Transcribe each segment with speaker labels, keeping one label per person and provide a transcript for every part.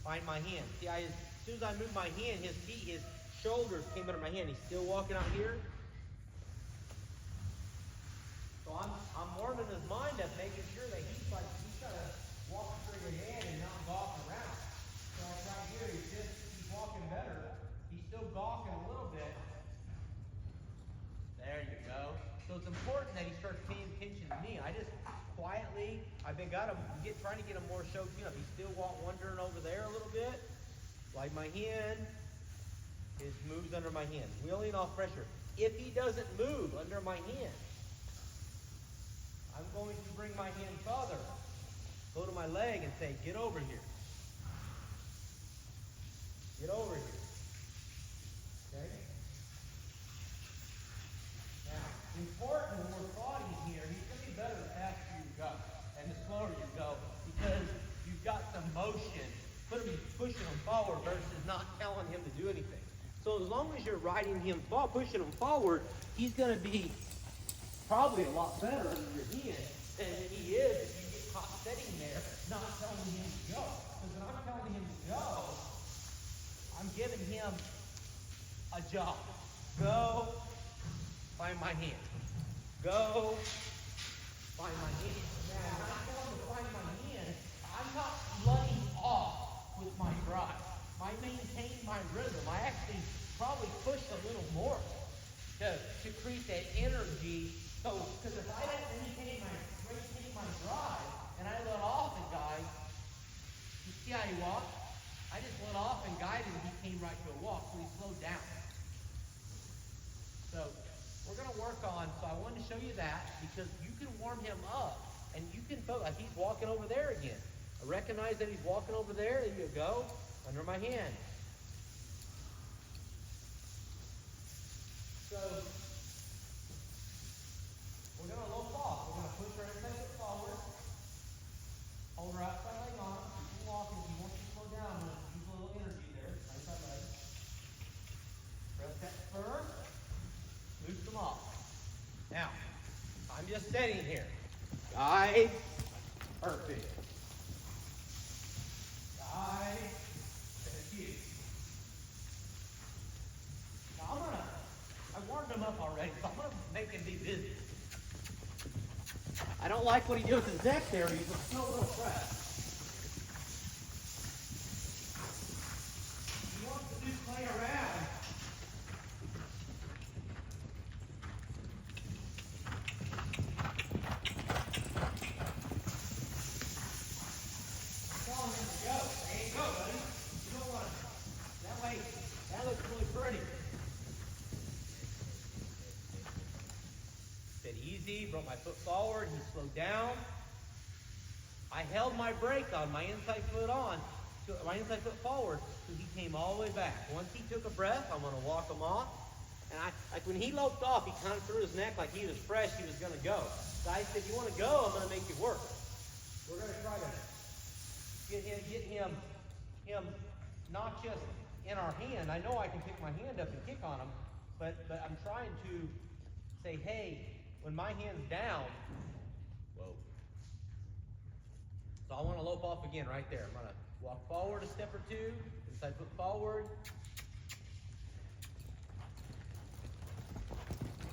Speaker 1: Find my hand. See, as soon as I move my hand, his feet, his shoulders came under my hand. He's still walking out here. So I'm warming his mind up, making sure that he's got to walk straight ahead and not gawk around. So right here, he's walking better. He's still gawking a little bit. There you go. So it's important that he starts paying attention to me. I just quietly, I've been trying to get him more show tune up. He's still wandering over there a little bit. Like my hand, his moves under my hand, wheeling off pressure. If he doesn't move under my hand, I'm going to bring my hand farther, go to my leg and say, get over here. Get over here. Okay? Now, important when we're fighting here, he's going to be better the faster you go and the slower you go because you've got some motion. Pushing him forward versus not telling him to do anything. So as long as you're riding him forward, pushing him forward, he's going to be probably a lot better under your hand than he is if you get caught sitting there not telling him to go. Because when I'm telling him to go, I'm giving him a job. Go find my hand. Go find my hand. Now, when I tell him to find my hand, I'm not letting off with my drive. I maintain my rhythm. I actually probably push a little more to create that energy. So, because if I don't maintain my drive and I let off and guide, you see how he walked? I just let off and guided and he came right to a walk, so he slowed down. So, we're going to work on, so I wanted to show you that because you can warm him up and you can feel like he's walking over there again. I recognize that he's walking over there. There you go. Under my hand. So, we're going to lope off. We're going to push our inside foot forward. Hold our outside leg on. Keep walking. If you want to slow down, we'll use a little energy there. Outside leg. Press that first. Loose them off. Now, I'm just sitting here. Guide. Perfect. Now I warmed him up already, so I'm going to make him be busy. I don't like what he did with his neck there. He's a little press. He wants to do play around. That looks really pretty. Sit easy, brought my foot forward, he slowed down. I held my brake on, my inside foot forward, so he came all the way back. Once he took a breath, I'm going to walk him off. And like when he loped off, he kind of threw his neck like he was fresh, he was going to go. So I said, you want to go, I'm going to make you work. We're going to try to get him not just in our hand. I know I can pick my hand up and kick on him, but I'm trying to say, hey, when my hand's down, whoa. So I want to lope off again right there. I'm going to walk forward a step or two, inside foot forward.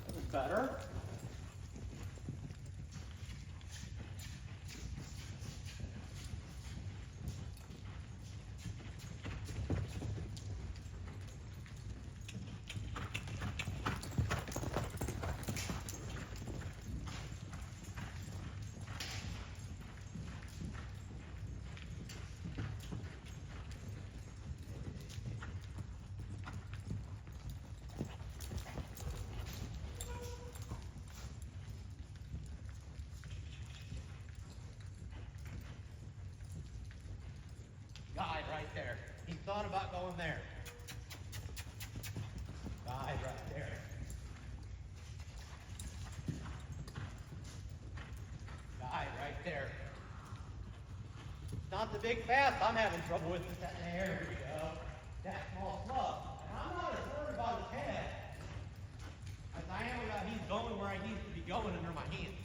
Speaker 1: That was better. Guide right there. He thought about going there. Guide right there. Guide right there. Not the big fast I'm having trouble with. There we go. That small slug. And I'm not as worried about his head as I am about he's going where he needs to be going under my hand.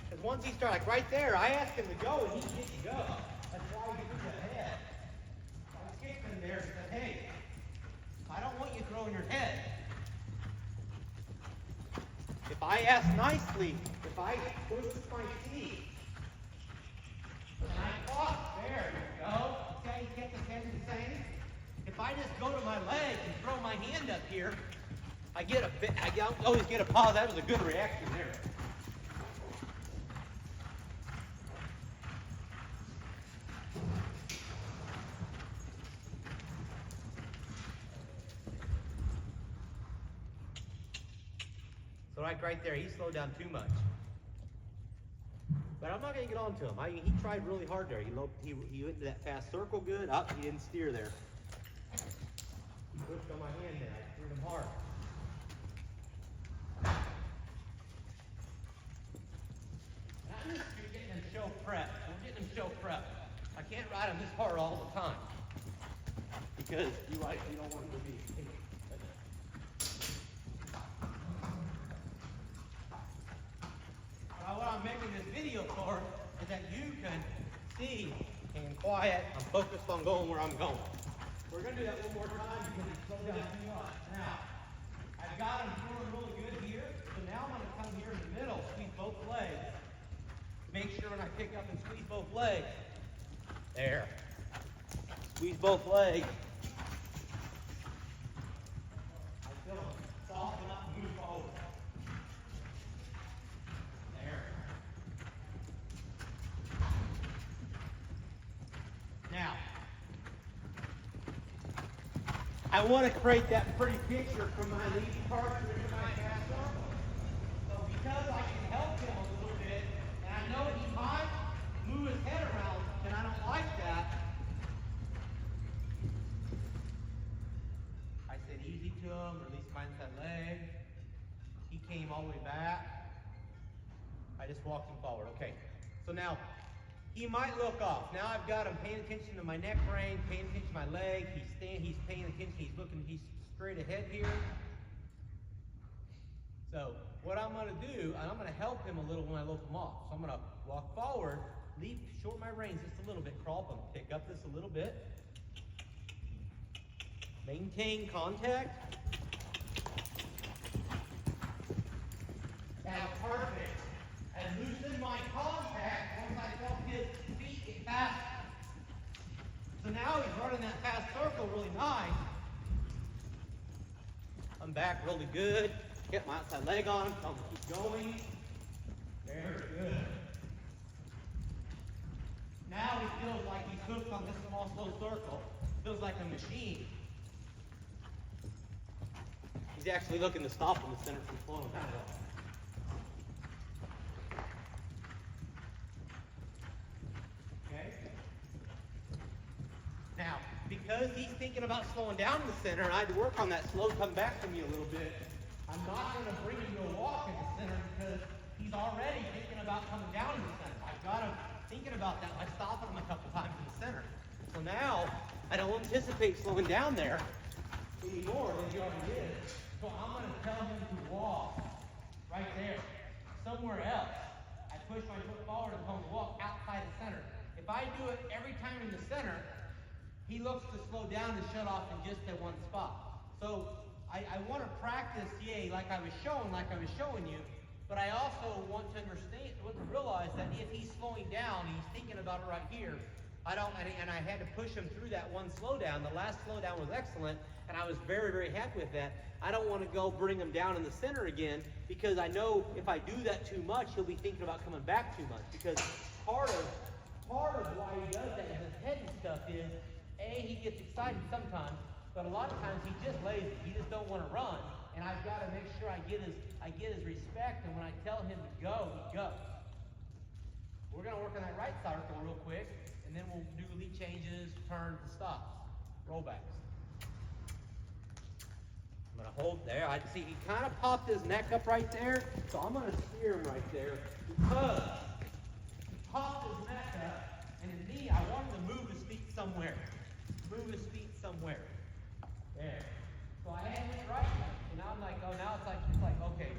Speaker 1: Because once he starts, like right there, I asked him to go and he didn't go. That's why he moved ahead. asked nicely if I push with my feet. And I caught. There you go. Okay, you get the head the same. If I just go to my leg and throw my hand up here, I always get a pause. That was a good reaction there. So right there, he slowed down too much. But I'm not going to get on to him. He tried really hard there. He went into that fast circle good. He didn't steer there. He pushed on my hand there. I steered him hard. And I'm just getting him show prep. We're getting him show prep. I can't ride him this hard all the time. Because you don't want him to be. What I'm making this video for is that you can see and quiet. I'm focused on going where I'm going. We're going to do that one more time because it's slowed down too much. Now, I've got him feeling really good here. So now I'm going to come here in the middle, squeeze both legs. Make sure when I pick up and squeeze both legs. There. Squeeze both legs. I feel him soften up and move forward. Now, I want to create that pretty picture from my lead departure into my fast circle. So because I can help him a little bit, and I know he might move his head around, and I don't like that, I said easy to him, release my inside leg. He came all the way back. I just walked him forward. Okay, so now, he might look off. Now I've got him paying attention to my neck frame, paying attention to my leg. He's paying attention. He's straight ahead here. So what I'm going to do, and I'm going to help him a little when I lope him off. So I'm going to walk forward, shorten my reins just a little bit, crawl up and pick up this a little bit. Maintain contact. Now perfect. And loosen my contact once I felt his feet get faster. So now he's running that fast circle really nice. I'm back really good. Get my outside leg on him, tell him to keep going. Very good. Now he feels like he's hooked on this small, slow circle. Feels like a machine. He's actually looking to stop in the center from slowing down. Now, because he's thinking about slowing down in the center, and I had to work on that slow come back to me a little bit, I'm not going to bring him to a walk in the center because he's already thinking about coming down in the center. I've got him thinking about that by stopping him a couple times in the center. So now, I don't anticipate slowing down there anymore than he already is. So I'm going to tell him to walk right there, somewhere else. I push my foot forward and tell him to walk outside the center. If I do it every time in the center, he looks to slow down and shut off in just that one spot. So I want to practice, like I was showing you, but I also want to realize that if he's slowing down, he's thinking about it right here. And I had to push him through that one slowdown. The last slowdown was excellent, and I was very, very happy with that. I don't want to go bring him down in the center again because I know if I do that too much, he'll be thinking about coming back too much. Because part of why he does that in his head and stuff is, he gets excited sometimes, but a lot of times he's just lazy. He just don't want to run. And I've got to make sure I get his respect, and when I tell him to go, he goes. We're going to work on that right circle real quick, and then we'll do lead changes, turns, and stops. Rollbacks. I'm going to hold there. I see he kind of popped his neck up right there, so I'm going to steer him right there because he popped his neck up, and in me, I want him to move his feet somewhere. Move his feet somewhere. There. So I had it right, and now I'm like, now it's like, okay,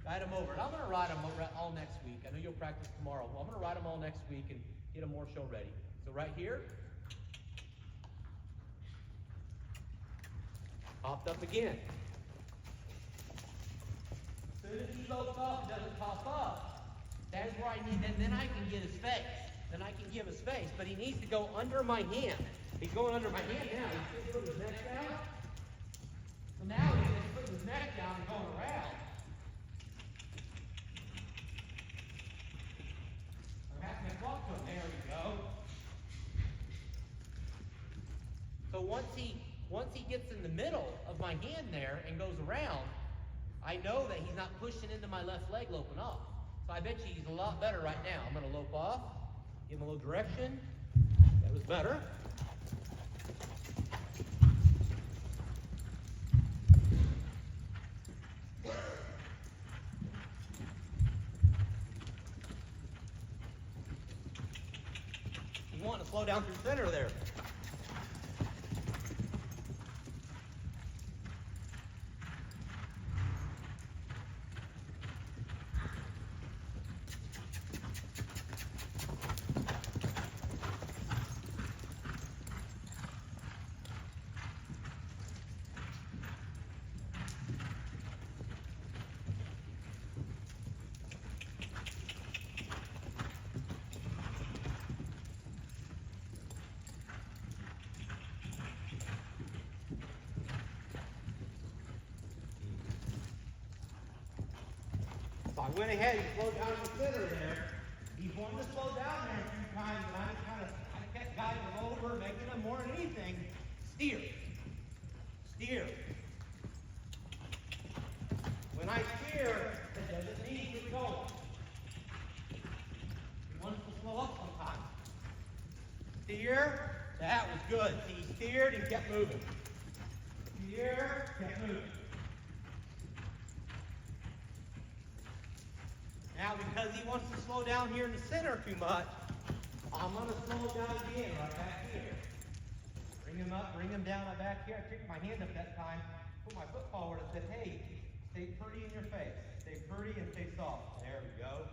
Speaker 1: guide him over. And I'm going to ride him all next week. I know you'll practice tomorrow. Well, I'm going to ride him all next week and get him more show ready. So right here, hopped up again. soon as he lopes off, it doesn't pop up. That's where I need, then I can get his face. Then I can give his face, but he needs to go under my hand. He's going under my hand now. He's putting his neck down. So now he's just putting his neck down and going around. I'm having to walk to him. There we go. So once he gets in the middle of my hand there and goes around, I know that he's not pushing into my left leg loping off. So I bet you he's a lot better right now. I'm going to lope off, give him a little direction. That was better. You want to slow down through center there. So I went ahead and slowed down in the center there. He's wanting to slow down there a few times, and I kept guiding him over, making him more than anything steer. Steer. When I steer, it doesn't mean to get going. He wants to slow up sometimes. Steer. That was good. See, he steered and kept moving. Steer, kept moving. Now, because he wants to slow down here in the center too much, I'm going to slow it down again right back here. Bring him up, bring him down right back here. I took my hand up that time, put my foot forward and said, hey, stay pretty in your face. Stay pretty and stay soft. There we go.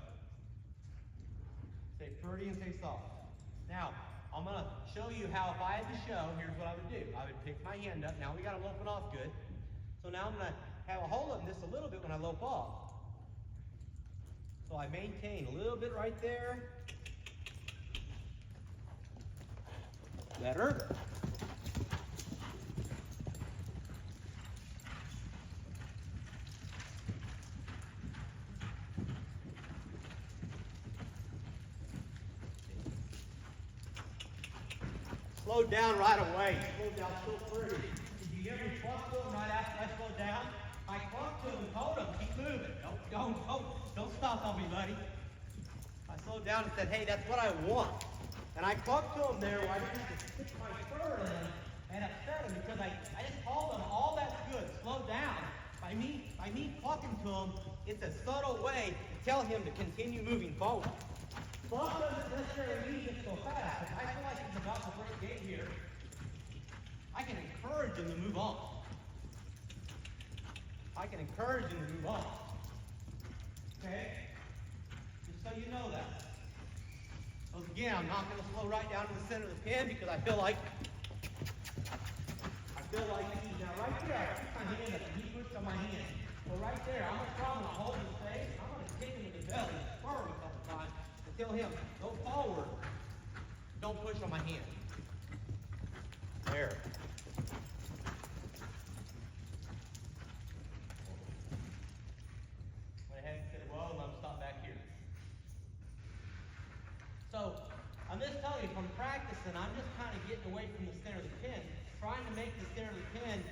Speaker 1: Stay pretty and stay soft. Now, I'm going to show you how if I had to show, here's what I would do. I would pick my hand up. Now we got him loping off good. So now I'm going to have a hold of him just a little bit when I lope off. So I maintain a little bit right there. Better. Slow down right away. Slow down so pretty. Did you hear me cluck to him right after I slowed down? I clucked to him and told him, keep moving. Don't stop on me, buddy. I slowed down and said, hey, that's what I want. And I clucked to him there where I didn't have to stick my fur in and upset him because I just told him all that's good. Slow down. By me clucking to him, it's a subtle way to tell him to continue moving forward. Cluck doesn't necessarily mean just go fast. If I feel like he's about to break gate here, I can encourage him to move on. I can encourage him to move on. Okay? Just so you know that. So again, I'm not going to slow right down to the center of the pin because I feel like he's now right there. I keep my hand up and he puts on my hand. So right there, I'm going to hold his face. I'm going to kick him in the belly, spur him a couple times, and tell him, go forward. Don't push on my hand. There. So, I'm just telling you, from practicing, I'm just kind of getting away from the center of the pin, trying to make the center of the pin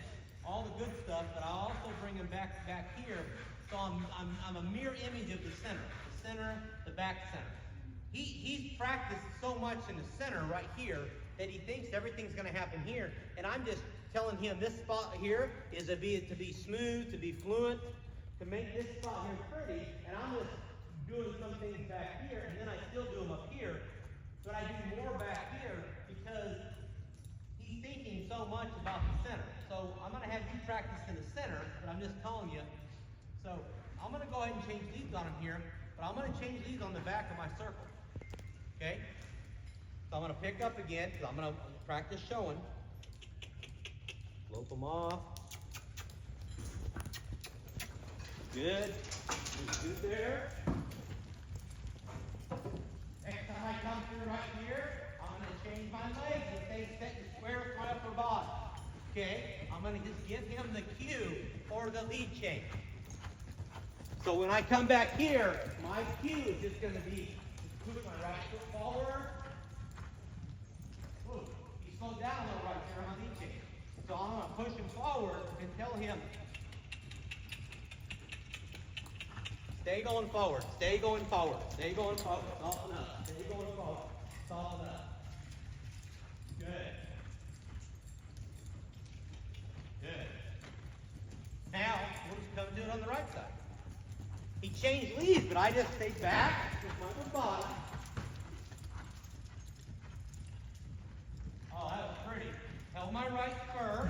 Speaker 1: all the good stuff, but I also bring him back here. So I'm a mirror image of the center, the back center. He's practiced so much in the center right here that he thinks everything's going to happen here, and I'm just telling him this spot here is to be smooth, to be fluent, to make this spot here pretty, and I'm just doing some things back here, and then I still do them up here, but I do more back here because he's thinking so much about the center. So I'm going to have you practice in the center, but I'm just telling you. So I'm going to go ahead and change leads on him here, but I'm going to change leads on the back of my circle. Okay? So I'm going to pick up again, because I'm going to practice showing. Lope them off. Good. Good there. Next time I come through right here, I'm going to change my legs and stay set and square with my upper body. Okay? I'm going to just give him the cue for the lead change. So when I come back here, my cue is just going to be to push my right foot forward. Ooh, he slowed down a little right there on my lead change. So I'm going to push him forward and tell him, stay going forward, stay going forward, stay going forward, soften up, stay going forward, soften up. Good. Good. Now, we'll just come do it on the right side. He changed leads, but I just stayed back with my upper body. Oh, that was pretty. Held my right spur.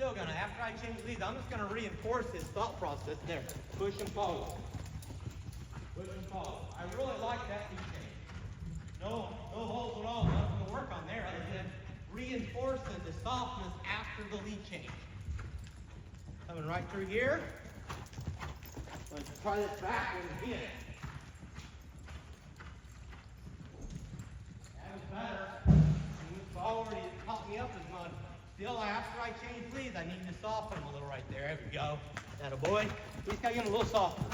Speaker 1: I'm still gonna, after I change leads, I'm just gonna reinforce his thought process there. Push him forward. Push him forward. I really like that lead change. No holes at all. Nothing to work on there other than reinforcing the softness after the lead change. Coming right through here. Let's try this backwards again. That was better. He moved forward, he didn't pop me up as much. Still, after I change leads, I need to soften him a little right there. There we go. Attaboy. We just got to get him a little softer.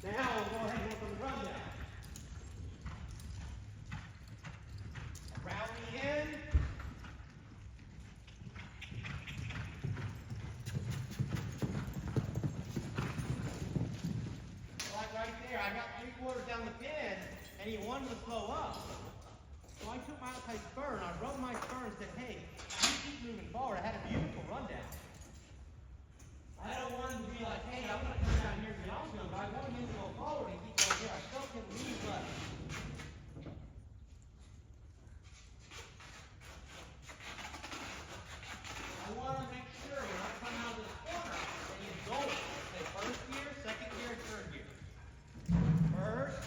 Speaker 1: Now, we'll go ahead and work on the run down. Around the end. Right there, I got 3/4 down the pin, and he wanted to slow up. So I took my outside spur, and I rubbed my spur and said, hey, you keep moving forward. I had a beautiful rundown. I don't want him to be like, hey, I'm going to come down here and get on to him, but I want him to go forward and keep going here. I felt him leave left. I want to make sure when I come out of this corner that he's going. Say first gear, second gear, third gear. First,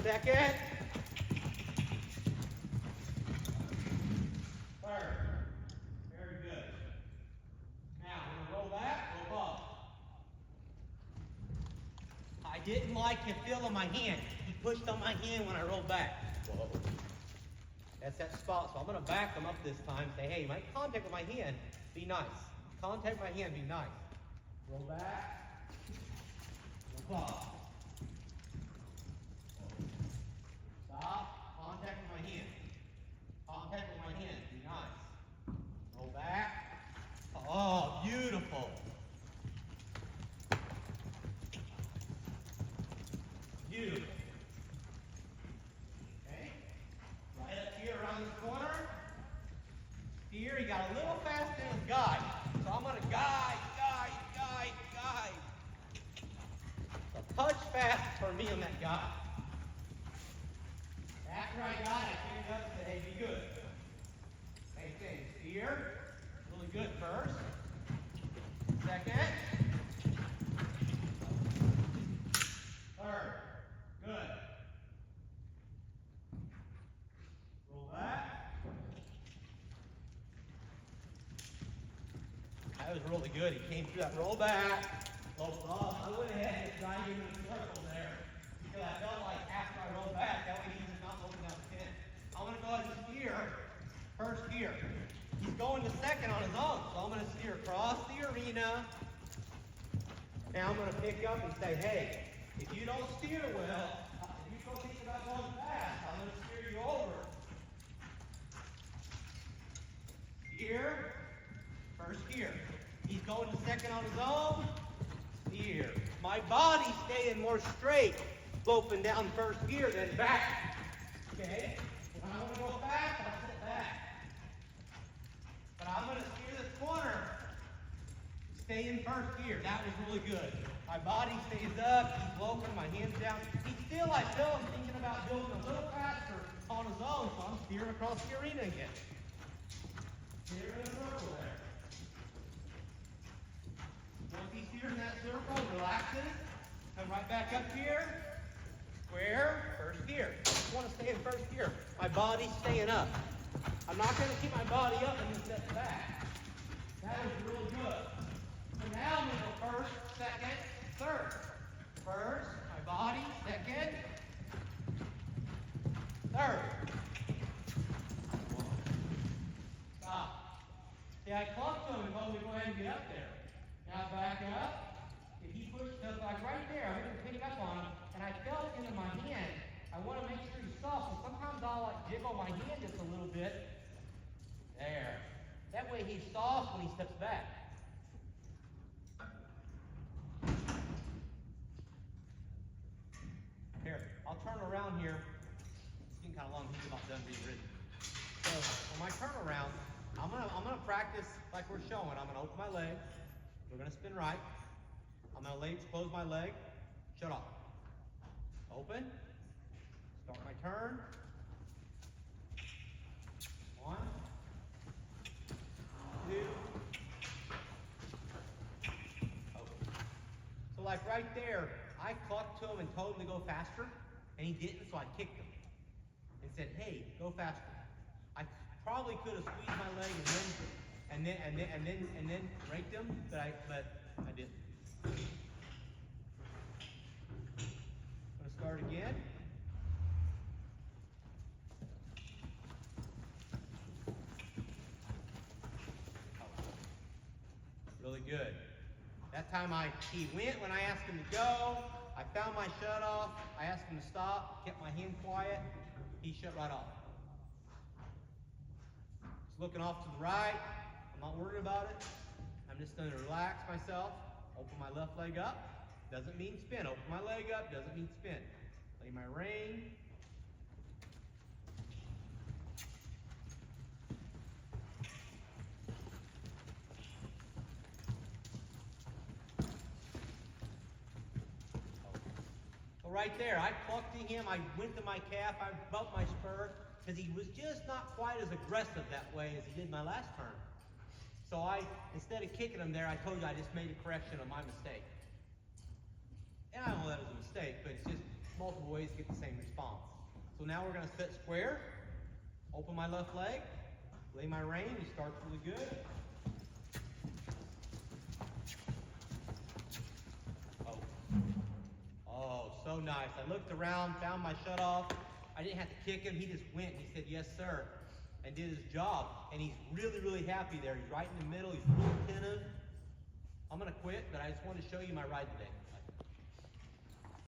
Speaker 1: second, third. Very good. Now, when I roll back, roll up. I didn't like him feeling my hand. He pushed on my hand when I rolled back. Whoa. That's that spot. So I'm going to back him up this time. Say, hey, make contact with my hand. Be nice. Contact with my hand. Be nice. Roll back. Stop. Contact with my hand. Contact with my hand. Be nice. Roll back. Oh, beautiful. Beautiful. Okay. Right up here around this corner. Here, he got a little fast in his guide. So I'm going to guide. Touch fast for me on that guy. After I got it, I cleaned up and said, hey, be good. Same thing. Steer. Really good first. Second. Third. Good. Roll back. That was really good. He came through that roll back. I went ahead and designed him in a circle there because I felt like after I rolled back, that way he was not looking down the pin. I'm going to go ahead and steer first gear. He's going to second on his own, so I'm going to steer across the arena. Now I'm going to pick up and say, hey, if you don't steer well, if you don't think about going fast, I'm going to steer you over. Steer, first gear. He's going to second on his own. Here. My body staying more straight, sloping down first gear, then back. Okay? When I want to go fast, I'll sit back. But I'm going to steer this corner. Stay in first gear. That was really good. My body stays up. He's sloping, my hands down. He's still, I feel him thinking about building a little faster on his own, so I'm steering across the arena again. Steering in a circle there. Once he steers in that circle, relaxes, come right back up here. Square, first gear. I just want to stay in first gear. My body's staying up. I'm not going to keep my body up and then step back. That was really good. So now I'm going to go first, second, third. First, my body, second, third. Stop. See, I clucked him and told him to go ahead and get up there. Now back up. If he pushed up like right there, I didn't pick up on him, and I felt into my hand. I want to make sure he's soft, so sometimes I'll like jiggle my hand just a little bit. There. That way he's soft when he steps back. Here, I'll turn around here. It's getting kind of long. He's about done being ridden. So on my turnaround, I'm gonna practice like we're showing. I'm gonna open my leg. We're gonna spin right. I'm gonna close my leg. Shut off. Open. Start my turn. 1, 2. Open. So like right there, I clucked to him and told him to go faster, and he didn't, so I kicked him and said, "Hey, go faster." I probably could have squeezed my leg and then raked him, but I didn't. I'm gonna start again. Really good. That time he went when I asked him to go. I found my shut off. I asked him to stop, kept my hand quiet. He shut right off. Just looking off to the right. I'm not worried about it. I'm just going to relax myself. Open my left leg up. Doesn't mean spin. Open my leg up. Doesn't mean spin. Lay my rein. So right there, I clucked to him. I went to my calf. I bumped my spur because he was just not quite as aggressive that way as he did my last turn. So instead of kicking him there, I told you I just made a correction of my mistake. And I know that was a mistake, but it's just multiple ways to get the same response. So now we're going to sit square, open my left leg, lay my rein. He starts really good. Oh, so nice. I looked around, found my shut off. I didn't have to kick him. He just went and he said, "Yes, sir," and did his job. And he's really, really happy there. He's right in the middle. He's real attentive. I'm going to quit, but I just wanted to show you my ride today.